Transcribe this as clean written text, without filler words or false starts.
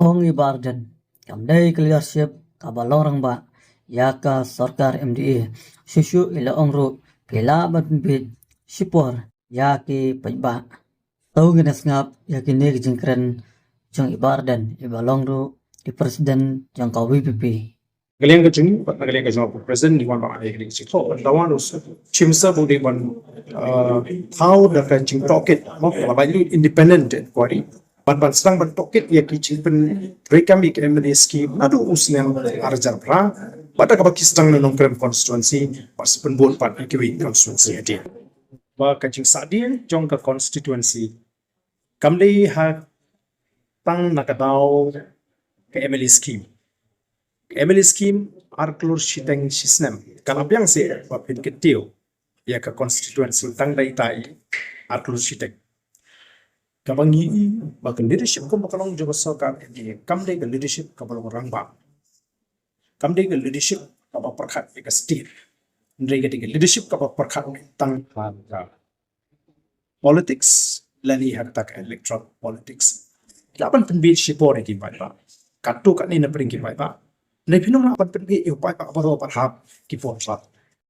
Ong Ardent, kamdai leadership kabalorang ba, Iaka Sorkar MDA, Shushu ila ongru, pila Beit, Shipor, Iaki Paitbah. Tau ginas ngap, Iaki nek jingkren, jong Ardent, ibalongru, di presiden jong kau WPP. Galing ka jing, pat nagaling ka jing president di wan ba ay galing si ko. Dawan us chimsa bu di wan how da ka jing toket mo la ba independent inquiry. Ban sedang ban toket ya ki jing pen rekam ik emily scheme adu us yang arjar pra. Pada ka baki sedang nong krem constituency pas pen bon pat ki wi constituency adi. Ba ka jing sadi jong ka constituency. Kamli ha tang nakadaw ka emily scheme. Emily scheme arklur shiteng shisnem kalabyang si wapin ketio ya ka constituency tang dai tai arklur shiteng kabangi ba ka leadership ko makalong jogo Sorkar di kamde ka leadership ka balong rangba kamde ka leadership ka ba perkhat ka state ndre ka leadership ka ba perkhat tang ka politics lani hakta ka electoral politics laban penbit Shipor ki ba katu ka ni na pring ki baในพี่น้องเราเป็นอีกไปปะบรอปะครับกี่ปอนด์